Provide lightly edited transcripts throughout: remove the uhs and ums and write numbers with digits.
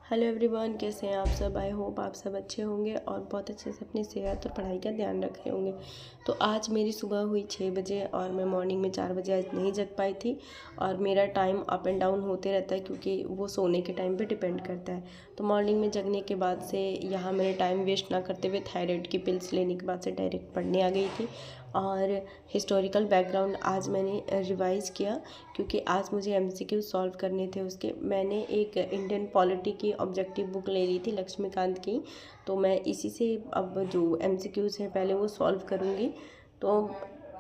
Hello everyone, कैसे हैं आप सब। आई होप आप सब अच्छे होंगे और बहुत अच्छे से अपनी सेहत और पढ़ाई का ध्यान रख रहे होंगे। तो आज मेरी सुबह हुई 6 बजे और मैं मॉर्निंग में 4 बजे आज नहीं जग पाई थी। और मेरा टाइम अप एंड डाउन होते रहता है क्योंकि वो सोने के टाइम पे डिपेंड करता है। तो मॉर्निंग में जगने के बाद से यहाँ मैंने टाइम वेस्ट ना करते हुए थायराइड की पिल्स लेने के बाद से डायरेक्ट पढ़ने आ गई थी। और हिस्टोरिकल बैकग्राउंड आज मैंने रिवाइज़ किया क्योंकि आज मुझे एमसीक्यू सॉल्व करने थे उसके। मैंने एक इंडियन पॉलिटी की ऑब्जेक्टिव बुक ले ली थी लक्ष्मीकांत की, तो मैं इसी से अब जो एमसीक्यूज़ हैं पहले वो सॉल्व करूँगी। तो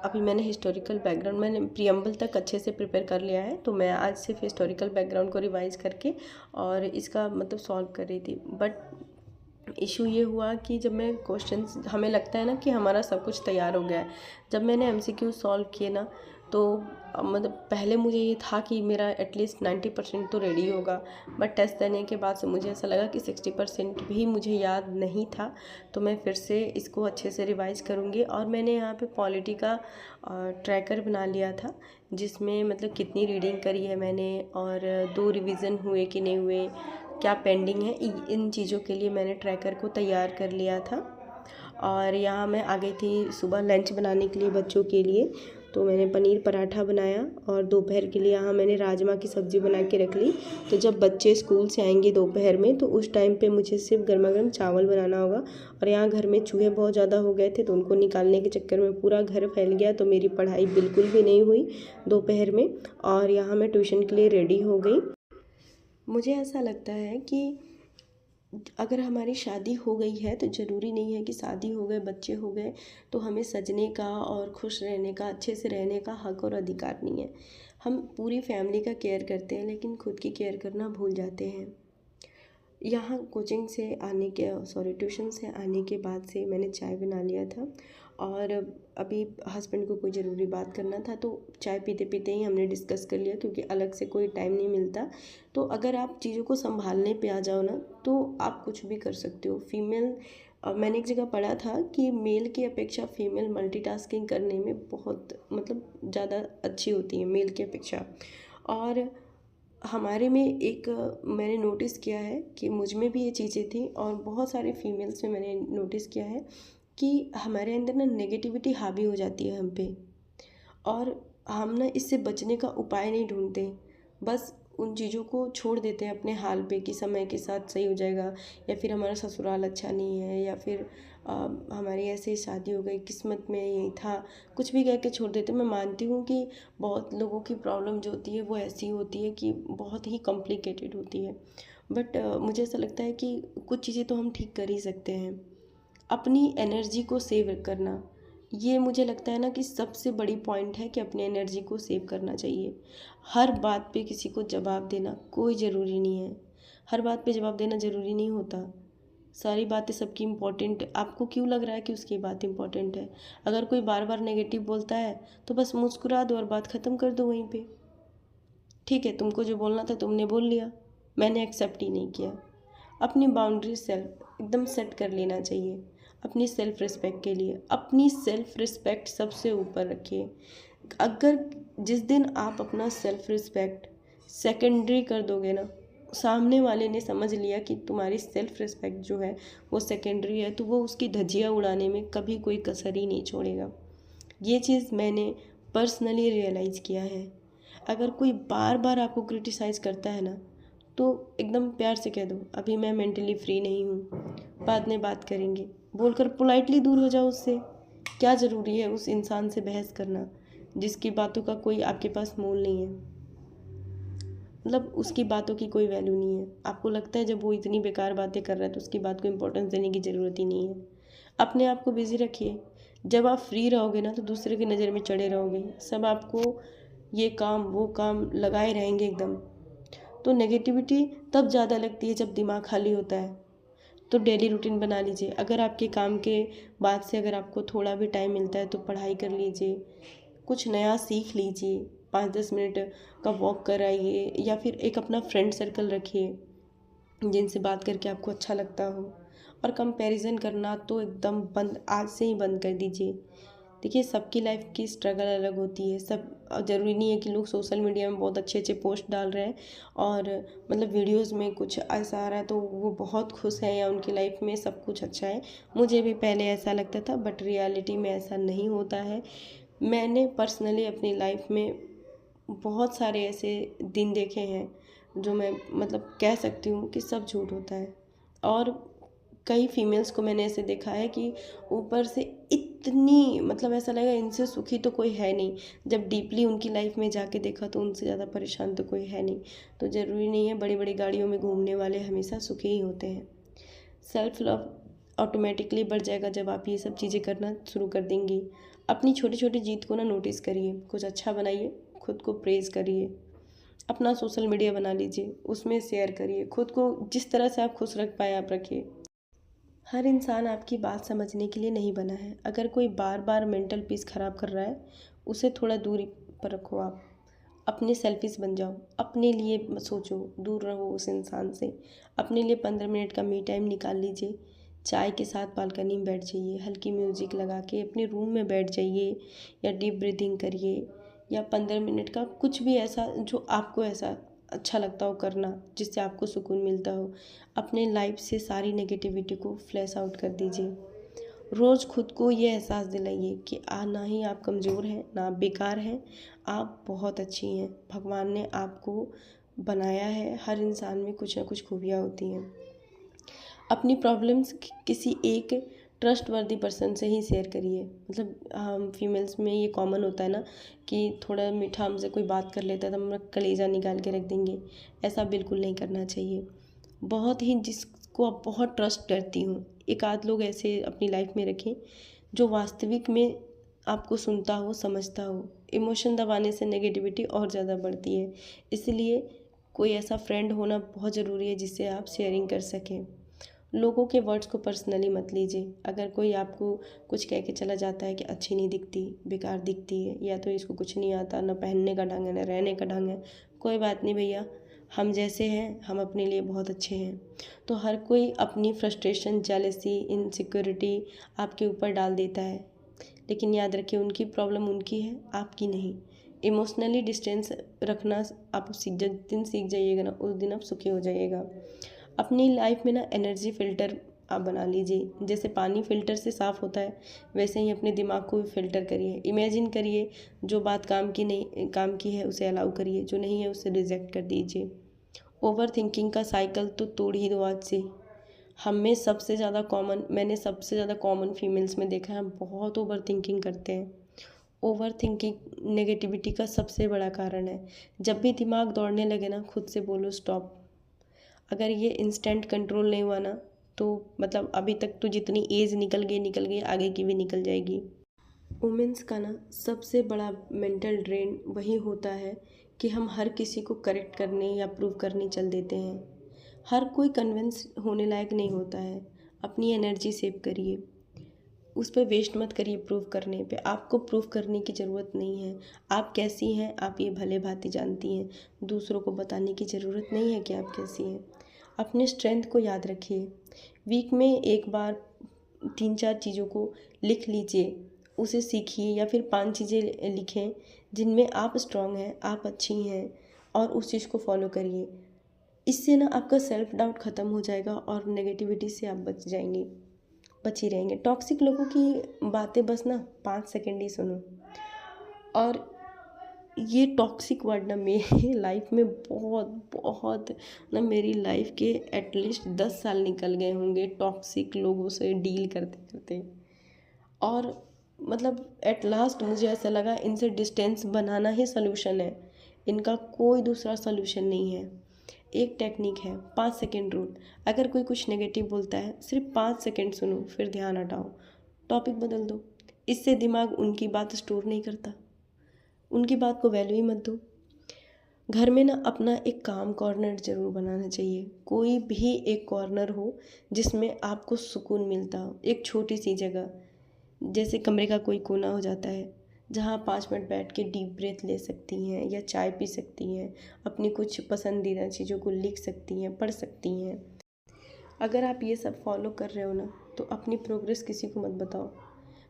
अभी मैंने हिस्टोरिकल बैकग्राउंड मैंने प्रियम्बल तक अच्छे से प्रिपेयर कर लिया है, तो मैं आज सिर्फ हिस्टोरिकल बैकग्राउंड को रिवाइज़ करके और इसका मतलब सॉल्व कर रही थी। बट इशू ये हुआ कि जब मैं क्वेश्चंस, हमें लगता है ना कि हमारा सब कुछ तैयार हो गया है। जब मैंने एमसीक्यू सॉल्व किए ना, तो मतलब पहले मुझे ये था कि मेरा एटलीस्ट 90% तो रेडी होगा। बट टेस्ट देने के बाद से मुझे ऐसा लगा कि 60% भी मुझे याद नहीं था। तो मैं फिर से इसको अच्छे से रिवाइज़ करूँगी। और मैंने यहाँ पे पॉलिटी का ट्रैकर बना लिया था, जिसमें मतलब कितनी रीडिंग करी है मैंने और 2 रिवीज़न हुए कि नहीं हुए, क्या पेंडिंग है, इन चीज़ों के लिए मैंने ट्रैकर को तैयार कर लिया था। और यहाँ मैं आ गई थी सुबह लंच बनाने के लिए बच्चों के लिए। तो मैंने पनीर पराठा बनाया और दोपहर के लिए यहाँ मैंने राजमा की सब्ज़ी बना के रख ली। तो जब बच्चे स्कूल से आएंगे दोपहर में, तो उस टाइम पे मुझे सिर्फ गर्मा गर्म चावल बनाना होगा। और यहाँ घर में चूहे बहुत ज़्यादा हो गए थे, तो उनको निकालने के चक्कर में पूरा घर फैल गया, तो मेरी पढ़ाई बिल्कुल भी नहीं हुई दोपहर में। और यहाँ मैं ट्यूशन के लिए रेडी हो गई। मुझे ऐसा लगता है कि अगर हमारी शादी हो गई है तो ज़रूरी नहीं है कि शादी हो गए, बच्चे हो गए तो हमें सजने का और खुश रहने का, अच्छे से रहने का हक और अधिकार नहीं है। हम पूरी फैमिली का केयर करते हैं लेकिन खुद की केयर करना भूल जाते हैं। यहाँ कोचिंग से आने के ट्यूशन से आने के बाद से मैंने चाय बना लिया था। और अभी हस्बैंड को कोई ज़रूरी बात करना था, तो चाय पीते पीते ही हमने डिस्कस कर लिया क्योंकि अलग से कोई टाइम नहीं मिलता। तो अगर आप चीज़ों को संभालने पे आ जाओ ना, तो आप कुछ भी कर सकते हो। फीमेल, मैंने एक जगह पढ़ा था कि मेल की अपेक्षा फीमेल मल्टीटास्किंग करने में बहुत मतलब ज़्यादा अच्छी होती है मेल की अपेक्षा। और हमारे में एक मैंने नोटिस किया है कि मुझ में भी ये चीज़ें थी और बहुत सारे फीमेल्स में मैंने नोटिस किया है कि हमारे अंदर ना नेगेटिविटी हावी हो जाती है हम पे। और हम ना इससे बचने का उपाय नहीं ढूंढते, बस उन चीज़ों को छोड़ देते हैं अपने हाल पे कि समय के साथ सही हो जाएगा, या फिर हमारा ससुराल अच्छा नहीं है, या फिर हमारी ऐसे ही शादी हो गई, किस्मत में यही था, कुछ भी कह के छोड़ देते हैं। मैं मानती हूँ कि बहुत लोगों की प्रॉब्लम जो होती है वो ऐसी होती है कि बहुत ही कॉम्प्लिकेटेड होती है। बट मुझे ऐसा लगता है कि कुछ चीज़ें तो हम ठीक कर ही सकते हैं। अपनी एनर्जी को सेव करना, ये मुझे लगता है ना कि सबसे बड़ी पॉइंट है कि अपनी एनर्जी को सेव करना चाहिए। हर बात पे किसी को जवाब देना कोई ज़रूरी नहीं है। हर बात पे जवाब देना ज़रूरी नहीं होता। सारी बातें सबकी इम्पोर्टेंट, आपको क्यों लग रहा है कि उसकी बात इम्पोर्टेंट है? अगर कोई बार बार नेगेटिव बोलता है तो बस मुस्कुरा दो और बात ख़त्म कर दो वहीं पे। ठीक है, तुमको जो बोलना था तुमने बोल लिया, मैंने एक्सेप्ट ही नहीं किया। अपनी बाउंड्री सेल्फ एकदम सेट कर लेना चाहिए। अपनी सेल्फ रिस्पेक्ट के लिए अपनी सेल्फ रिस्पेक्ट सबसे ऊपर रखिए। अगर जिस दिन आप अपना सेल्फ रिस्पेक्ट सेकेंडरी कर दोगे ना, सामने वाले ने समझ लिया कि तुम्हारी सेल्फ रिस्पेक्ट जो है वो सेकेंडरी है, तो वो उसकी धज्जियाँ उड़ाने में कभी कोई कसर ही नहीं छोड़ेगा। ये चीज़ मैंने पर्सनली रियलाइज़ किया है। अगर कोई बार बार आपको क्रिटिसाइज़ करता है ना, तो एकदम प्यार से कह दो अभी मैं मेंटली फ्री नहीं हूँ, बाद में बात करेंगे, बोलकर पोलाइटली दूर हो जाओ उससे। क्या ज़रूरी है उस इंसान से बहस करना जिसकी बातों का कोई आपके पास मोल नहीं है, मतलब उसकी बातों की कोई वैल्यू नहीं है। आपको लगता है जब वो इतनी बेकार बातें कर रहा है तो उसकी बात को इम्पोर्टेंस देने की ज़रूरत ही नहीं है। अपने आप को बिज़ी रखिए। जब आप फ्री रहोगे ना तो दूसरे की नज़र में चढ़े रहोगे, सब आपको ये काम वो काम लगाए रहेंगे एकदम। तो नेगेटिविटी तब ज़्यादा लगती है जब दिमाग खाली होता है। तो डेली रूटीन बना लीजिए। अगर आपके काम के बाद से अगर आपको थोड़ा भी टाइम मिलता है तो पढ़ाई कर लीजिए, कुछ नया सीख लीजिए, 5-10 मिनट का वॉक कर आइए, या फिर एक अपना फ्रेंड सर्कल रखिए जिनसे बात करके आपको अच्छा लगता हो। और कंपैरिजन करना तो एकदम बंद, आज से ही बंद कर दीजिए। देखिए सबकी लाइफ की स्ट्रगल अलग होती है। सब ज़रूरी नहीं है कि लोग सोशल मीडिया में बहुत अच्छे अच्छे पोस्ट डाल रहे हैं और मतलब वीडियोस में कुछ ऐसा आ रहा है तो वो बहुत खुश हैं या उनकी लाइफ में सब कुछ अच्छा है। मुझे भी पहले ऐसा लगता था बट रियलिटी में ऐसा नहीं होता है। मैंने पर्सनली अपनी लाइफ में बहुत सारे ऐसे दिन देखे हैं जो मैं मतलब कह सकती हूँ कि सब झूठ होता है। और कई फीमेल्स को मैंने ऐसे देखा है कि ऊपर से इतनी मतलब ऐसा लगा इनसे सुखी तो कोई है नहीं, जब डीपली उनकी लाइफ में जाके देखा तो उनसे ज़्यादा परेशान तो कोई है नहीं। तो ज़रूरी नहीं है बड़ी बड़ी गाड़ियों में घूमने वाले हमेशा सुखी ही होते हैं। सेल्फ लव ऑटोमेटिकली बढ़ जाएगा जब आप ये सब चीज़ें करना शुरू कर देंगी। अपनी छोटी छोटी जीत को ना नोटिस करिए, कुछ अच्छा बनाइए, खुद को प्रेज़ करिए। अपना सोशल मीडिया बना लीजिए, उसमें शेयर करिए, खुद को जिस तरह से आप खुश रख पाएँ आप रखिए। हर इंसान आपकी बात समझने के लिए नहीं बना है। अगर कोई बार बार मेंटल पीस ख़राब कर रहा है उसे थोड़ा दूरी पर रखो। आप अपने सेल्फिश बन जाओ, अपने लिए मत सोचो, दूर रहो उस इंसान से। अपने लिए 15 मिनट का मी टाइम निकाल लीजिए। चाय के साथ बालकनी में बैठ जाइए, हल्की म्यूज़िक लगा के अपने रूम में बैठ जाइए या डीप ब्रीथिंग करिए या 15 मिनट का कुछ भी ऐसा जो आपको ऐसा अच्छा लगता हो करना जिससे आपको सुकून मिलता हो। अपने लाइफ से सारी नेगेटिविटी को फ्लैश आउट कर दीजिए। रोज़ खुद को ये एहसास दिलाइए कि ना ही आप कमज़ोर हैं ना आप बेकार हैं, आप बहुत अच्छी हैं। भगवान ने आपको बनाया है, हर इंसान में कुछ ना कुछ खूबियाँ होती हैं। अपनी प्रॉब्लम्स किसी एक ट्रस्टवर्दी पर्सन से ही शेयर करिए। मतलब हम फीमेल्स में ये कॉमन होता है ना कि थोड़ा मीठा हमसे कोई बात कर लेता है तो हम कलेजा निकाल के रख देंगे। ऐसा बिल्कुल नहीं करना चाहिए। बहुत ही जिसको आप बहुत ट्रस्ट करती हूँ, एक आध लोग ऐसे अपनी लाइफ में रखें जो वास्तविक में आपको सुनता हो, समझता हो। इमोशन दबाने से नेगेटिविटी और ज़्यादा बढ़ती है, इसलिए कोई ऐसा फ्रेंड होना बहुत ज़रूरी है जिससे आप शेयरिंग कर सकें। लोगों के वर्ड्स को पर्सनली मत लीजिए। अगर कोई आपको कुछ कह के चला जाता है कि अच्छी नहीं दिखती, बेकार दिखती है या तो इसको कुछ नहीं आता, ना पहनने का ढंग है ना रहने का ढंग है, कोई बात नहीं भैया, हम जैसे हैं हम अपने लिए बहुत अच्छे हैं। तो हर कोई अपनी फ्रस्ट्रेशन, जेलसी, इनसिक्योरिटी आपके ऊपर डाल देता है, लेकिन याद रखिए उनकी प्रॉब्लम उनकी है, आपकी नहीं। इमोशनली डिस्टेंस रखना आप जिस दिन सीख जाइएगा ना उस दिन आप सुखी हो जाइएगा। अपनी लाइफ में ना एनर्जी फ़िल्टर आप बना लीजिए। जैसे पानी फ़िल्टर से साफ़ होता है वैसे ही अपने दिमाग को भी फ़िल्टर करिए। इमेजिन करिए जो बात काम की है उसे अलाउ करिए, जो नहीं है उसे रिजेक्ट कर दीजिए। ओवर थिंकिंग का साइकिल तो तोड़ ही दो आज से। मैंने सबसे ज़्यादा कॉमन फीमेल्स में देखा है, हम बहुत ओवर थिंकिंग करते हैं। ओवर थिंकिंग नेगेटिविटी का सबसे बड़ा कारण है। जब भी दिमाग दौड़ने लगे ना खुद से बोलो स्टॉप। अगर ये इंस्टेंट कंट्रोल नहीं हुआ ना तो मतलब अभी तक तो जितनी एज निकल गई आगे की भी निकल जाएगी। वुमेंस का ना सबसे बड़ा मेंटल ड्रेन वही होता है कि हम हर किसी को करेक्ट करने या प्रूव करने चल देते हैं। हर कोई कन्विंस होने लायक नहीं होता है। अपनी एनर्जी सेव करिए, उस पर वेस्ट मत करिए प्रूव करने पे। आपको प्रूव करने की ज़रूरत नहीं है। आप कैसी हैं आप ये भले भांति जानती हैं, दूसरों को बताने की ज़रूरत नहीं है कि आप कैसी हैं। अपने स्ट्रेंथ को याद रखिए। वीक में एक बार 3-4 चीज़ों को लिख लीजिए, उसे सीखिए या फिर 5 चीज़ें लिखें जिनमें आप स्ट्रांग हैं, आप अच्छी हैं और उस चीज़ को फॉलो करिए। इससे ना आपका सेल्फ डाउट ख़त्म हो जाएगा और नेगेटिविटी से आप बची रहेंगे। टॉक्सिक लोगों की बातें बस ना 5 सेकंड ही सुनो। और ये टॉक्सिक वर्ड ना मेरी लाइफ में बहुत बहुत ना मेरी लाइफ के एटलीस्ट 10 साल निकल गए होंगे टॉक्सिक लोगों से डील करते करते। और मतलब एट लास्ट मुझे ऐसा लगा इनसे डिस्टेंस बनाना ही सलूशन है, इनका कोई दूसरा सलूशन नहीं है। एक टेक्निक है 5 सेकंड रूल। अगर कोई कुछ नेगेटिव बोलता है सिर्फ 5 सेकंड सुनो फिर ध्यान हटाओ, टॉपिक बदल दो। इससे दिमाग उनकी बात स्टोर नहीं करता, उनकी बात को वैल्यू ही मत दो। घर में ना अपना एक काम कॉर्नर ज़रूर बनाना चाहिए। कोई भी एक कॉर्नर हो जिसमें आपको सुकून मिलता हो। एक छोटी सी जगह जैसे कमरे का कोई कोना हो जाता है जहाँ आप 5 मिनट बैठ के डीप ब्रेथ ले सकती हैं या चाय पी सकती हैं, अपनी कुछ पसंदीदा चीज़ों को लिख सकती हैं, पढ़ सकती हैं। अगर आप ये सब फॉलो कर रहे हो ना तो अपनी प्रोग्रेस किसी को मत बताओ।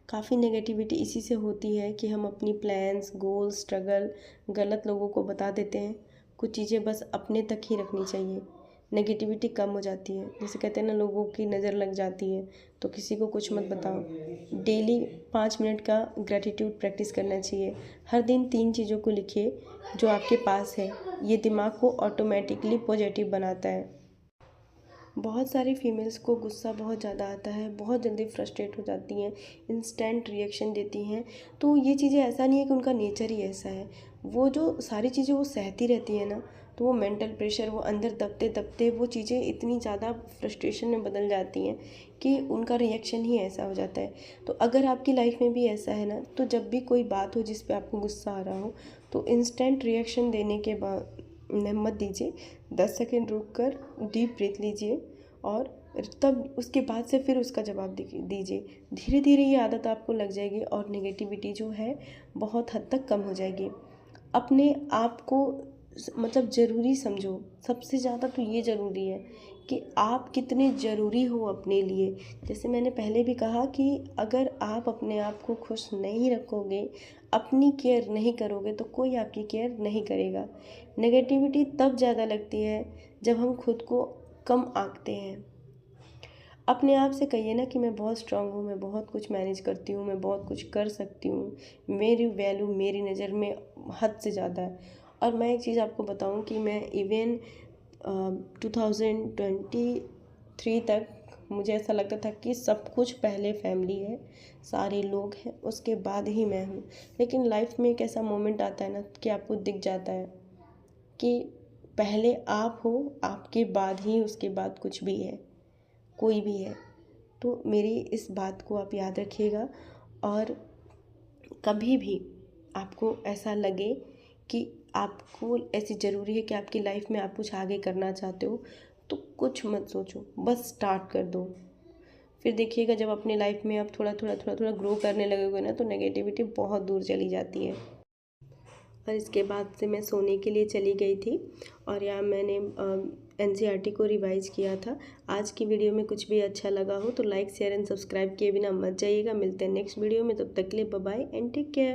काफ़ी नेगेटिविटी इसी से होती है कि हम अपनी प्लान्स, गोल, स्ट्रगल गलत लोगों को बता देते हैं। कुछ चीज़ें बस अपने तक ही रखनी चाहिए, नेगेटिविटी कम हो जाती है। जैसे कहते हैं ना, लोगों की नज़र लग जाती है, तो किसी को कुछ मत बताओ। डेली 5 मिनट का ग्रैटिट्यूड प्रैक्टिस करना चाहिए। हर दिन 3 चीज़ों को लिखिए जो आपके पास है। ये दिमाग को ऑटोमेटिकली पॉजिटिव बनाता है। बहुत सारी फीमेल्स को गुस्सा बहुत ज़्यादा आता है, बहुत जल्दी फ्रस्ट्रेट हो जाती हैं, इंस्टेंट रिएक्शन देती हैं। तो ये चीज़ें ऐसा नहीं है कि उनका नेचर ही ऐसा है। वो जो सारी चीज़ें वो सहती रहती है ना, तो वो मेंटल प्रेशर वो अंदर दबते दबते वो चीज़ें इतनी ज़्यादा फ्रस्ट्रेशन में बदल जाती हैं कि उनका रिएक्शन ही ऐसा हो जाता है। तो अगर आपकी लाइफ में भी ऐसा है ना, तो जब भी कोई बात हो जिस पे आपको गुस्सा आ रहा हो, तो इंस्टेंट रिएक्शन देने के बाद मत दीजिए। 10 सेकेंड रुक कर डीप ब्रीथ लीजिए और तब उसके बाद से फिर उसका जवाब दीजिए। धीरे धीरे ये आदत आपको लग जाएगी और नेगेटिविटी जो है बहुत हद तक कम हो जाएगी। अपने आप को मतलब ज़रूरी समझो। सबसे ज़्यादा तो ये ज़रूरी है कि आप कितने ज़रूरी हो अपने लिए। जैसे मैंने पहले भी कहा कि अगर आप अपने आप को खुश नहीं रखोगे, अपनी केयर नहीं करोगे, तो कोई आपकी केयर नहीं करेगा। नेगेटिविटी तब ज़्यादा लगती है जब हम खुद को कम आंकते हैं। अपने आप से कहिए ना कि मैं बहुत स्ट्रांग हूँ, मैं बहुत कुछ मैनेज करती हूँ, मैं बहुत कुछ कर सकती हूँ, मेरी वैल्यू मेरी नज़र में हद से ज़्यादा है। और मैं एक चीज़ आपको बताऊँ कि मैं इवन 2023 तक मुझे ऐसा लगता था कि सब कुछ पहले फैमिली है, सारे लोग हैं, उसके बाद ही मैं हूँ। लेकिन लाइफ में एक ऐसा मोमेंट आता है ना कि आपको दिख जाता है कि पहले आप हो, आपके बाद ही उसके बाद कुछ भी है, कोई भी है। तो मेरी इस बात को आप याद रखिएगा। और कभी भी आपको ऐसा लगे कि आपको ऐसी ज़रूरी है कि आपकी लाइफ में आप कुछ आगे करना चाहते हो, तो कुछ मत सोचो, बस स्टार्ट कर दो। फिर देखिएगा जब अपनी लाइफ में आप थोड़ा ग्रो करने लगोगे ना, तो नेगेटिविटी बहुत दूर चली जाती है। और इसके बाद से मैं सोने के लिए चली गई थी और यहाँ मैंने NCERT को रिवाइज़ किया था। आज की वीडियो में कुछ भी अच्छा लगा हो तो लाइक, शेयर एंड सब्सक्राइब किए बिना मत जाइएगा। मिलते हैं नेक्स्ट वीडियो में, तब तक के लिए bye bye and take care.